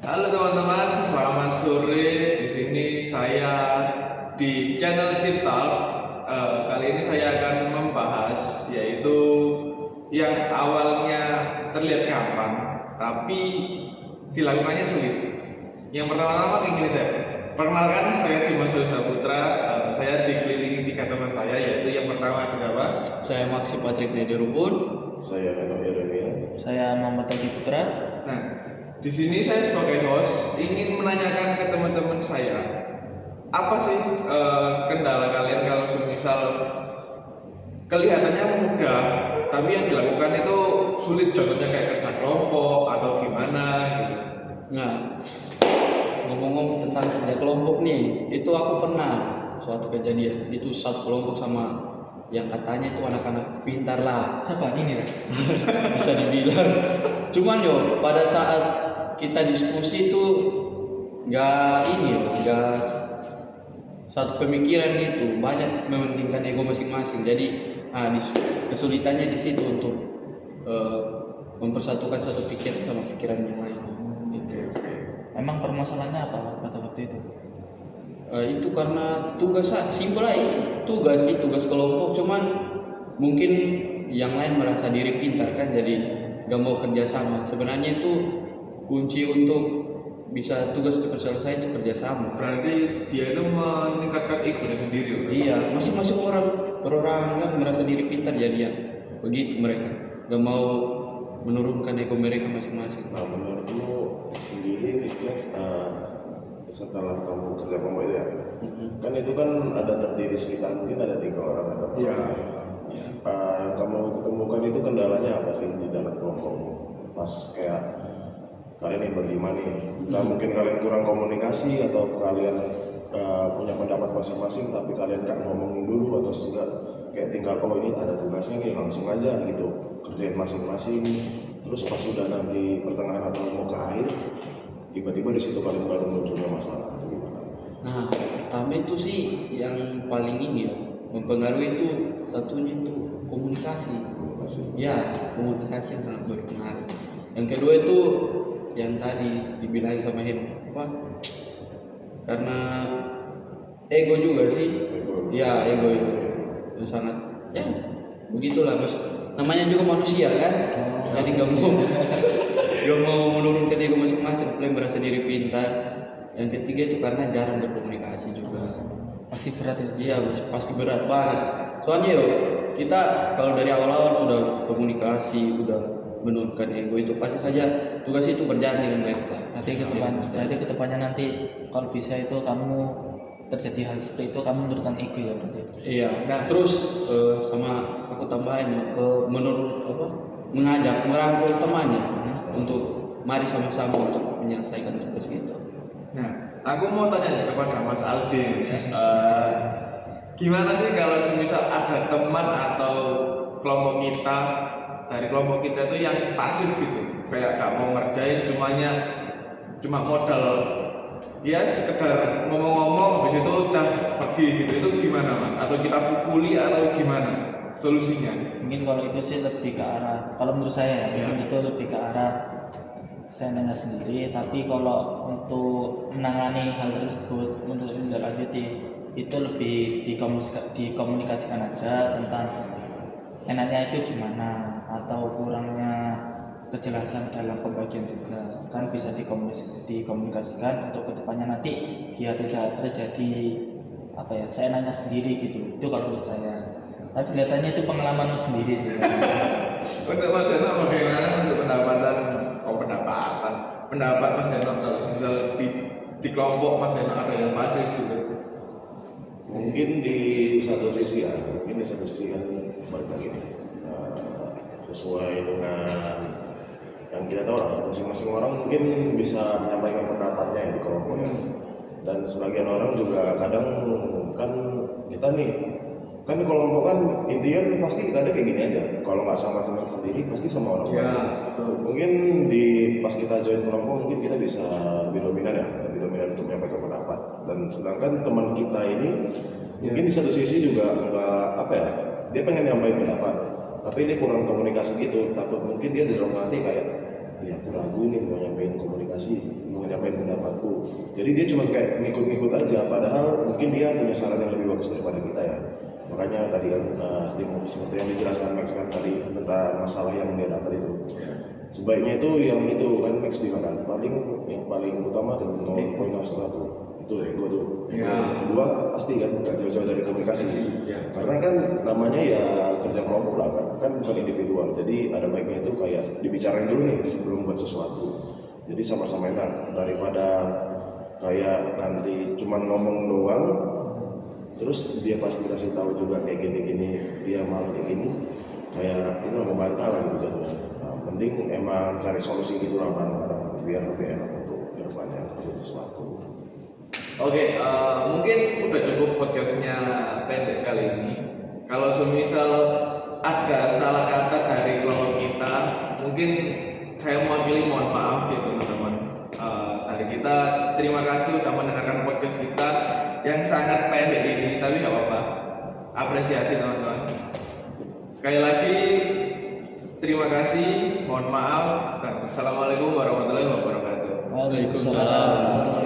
Halo teman-teman, selamat sore. Di sini saya di channel Tip Talk. Kali ini saya akan membahas yaitu yang awalnya terlihat gampang, tapi dilakukannya sulit. Yang pertama-tama kayak gini deh. Perkenalkan, saya Dimas Saputra. Saya dikelilingi 3 teman saya, yaitu yang pertama ada siapa? Saya Maksi Patrick Nedi Rupun. Saya Henok Yeremia. Saya Muhammad Taufi Putra. Nah, di sini saya sebagai host ingin menanyakan ke teman-teman saya, apa sih kendala kalian kalau semisal kelihatannya mudah, tapi yang dilakukan itu sulit, contohnya kayak kerja kelompok atau gimana gitu. Nah, ngomong-ngomong tentang kerja kelompok nih, itu aku pernah suatu kejadian. Itu satu kelompok sama yang katanya itu anak-anak pintar lah. Siapa ini? Bisa dibilang. Cuman yo, pada saat kita diskusi itu nggak satu pemikiran gitu, banyak mementingkan ego masing-masing. Jadi kesulitannya di situ untuk mempersatukan satu pikiran sama pikiran yang lain. Gitu. Emang permasalahannya apa pada waktu itu? Itu karena tugas simpel aja, tugas kelompok. Cuman mungkin yang lain merasa diri pintar kan, jadi gak mau kerjasama. Sebenarnya itu kunci untuk bisa tugas cepat selesai itu kerjasama. Berarti dia itu meningkatkan egonya sendiri. Iya, masing-masing orang perorangan kan merasa diri pintar, jadi ya begitu mereka gak mau menurunkan ego mereka masing-masing. Nah, menurutmu sendiri Reflex, setelah kamu kerja kelompok itu ya, kan itu kan ada terdiri sekitar mungkin ada 3 orang atau Iya. yang kamu ketemukan itu kendalanya apa sih di dalam kelompokmu? Pas kayak kalian yang berlima nih, entah mungkin kalian kurang komunikasi atau kalian punya pendapat masing-masing, tapi kalian kan ngomongin dulu atau sudah kayak tinggal ini ada tugasnya nih langsung aja gitu kerjain masing-masing, terus pas sudah nanti pertengahan atau mau ke akhir tiba-tiba di situ kalian baru munculnya masalah atau gimana? Nah, pertama itu sih yang paling ini ya, mempengaruhi itu satunya itu komunikasi. Ya, komunikasi yang sangat berpengaruh. Yang kedua itu yang tadi dibilang sama Heno, apa? Karena ego juga sih. Ya, ego itu yang sangat ya begitulah mas. Namanya juga manusia kan, jadi gak mau menurunkan ego masing-masing, kalian merasa diri pintar. Yang ketiga itu karena jarang berkomunikasi juga. Pasti berat itu. Iya, pasti berat banget. Soalnya yo, kita kalau dari awal-awal sudah komunikasi, udah menurunkan ego, itu pasti saja tugas itu berjalan dengan baik lah. Berarti kedepannya nanti kalau bisa itu kamu terjadi hal seperti itu kamu menurunkan ego ya berarti. Iya. Nah, terus sama aku tambahin mengajak merangkul temannya untuk mari sama-sama untuk menyelesaikan tugas itu. Nah, aku mau tanya nih kepada Mas Aldi, gimana sih kalau semisal ada teman atau kelompok kita, dari kelompok kita itu yang pasif gitu, kayak gak mau ngerjain, cuma modal dia sekedar ngomong-ngomong habis itu udah pergi gitu, itu gimana Mas? Atau kita pukuli atau gimana solusinya? Mungkin kalau itu sih lebih ke arah, kalau menurut saya ya, itu lebih ke arah saya nanya sendiri. Tapi kalau untuk menangani hal tersebut untuk menindaklanjuti itu lebih dikomunikasikan aja tentang enaknya itu gimana atau kurangnya kejelasan dalam pembagian tugas, kan bisa dikomunikasikan untuk kedepannya nanti biar tidak terjadi apa ya, saya nanya sendiri gitu. Itu kalau menurut saya. Tapi kelihatannya itu pengalaman sendiri sih. Untuk Mas Eno bagaimana untuk pendapat Mas Eno kalau misal di kelompok Mas Eno ada yang pasif gitu? Mungkin di satu sisi kan balik lagi nih, sesuai dengan yang kita tahu lah, masing-masing orang mungkin bisa menyampaikan pendapatnya ya di kelompoknya. Dan sebagian orang juga kadang kan kita nih kan di kelompok kan intinya pasti ada kayak gini aja, kalau nggak sama teman sendiri pasti sama orang lain. Mungkin pas kita join kelompok mungkin kita bisa lebih dominan untuk menyampaikan pendapat, dan sedangkan teman kita ini mungkin di satu sisi juga nggak apa ya, dia pengen nyampaikan pendapat tapi dia kurang komunikasi gitu, takut mungkin dia di dalam hati kayak ya aku ragu nih mau nyampein komunikasi, mau Jadi dia cuma kayak ngikut-ngikut aja, padahal mungkin dia punya saran yang lebih bagus daripada kita ya. Makanya tadi kan seperti yang dijelaskan Max kan tadi tentang masalah yang dia dapat itu. Sebaiknya itu yang itu kan Max bilang kan yang paling utama tuh poin of tuh itu ego tuh. Ya. Kedua pasti kan gak jauh-jauh dari komunikasi. Ya. Karena kan namanya ya kerja kelompok lah kan bukan individual. Jadi ada baiknya itu kayak dibicarain dulu nih sebelum buat sesuatu. Jadi sama-sama enak daripada kayak nanti cuma ngomong doang terus dia pasti kasih tahu juga kayak gini-gini, dia malah kayak gini, kayak itu membantah lah gitu jatuhnya. Nah, mending emang cari solusi gitu lah bareng-bareng biar lebih enak untuk kedepannya kerja sesuatu. Oke, mungkin udah cukup podcastnya pendek kali ini. Kalau semisal ada salah kata dari kelompok kita, mungkin saya mewakili mohon maaf ya teman-teman. Dari kita terima kasih sudah mendengarkan podcast kita yang sangat pendek ini, tapi nggak apa-apa. Apresiasi teman-teman. Sekali lagi terima kasih, mohon maaf, dan assalamualaikum warahmatullahi wabarakatuh. Waalaikumsalam.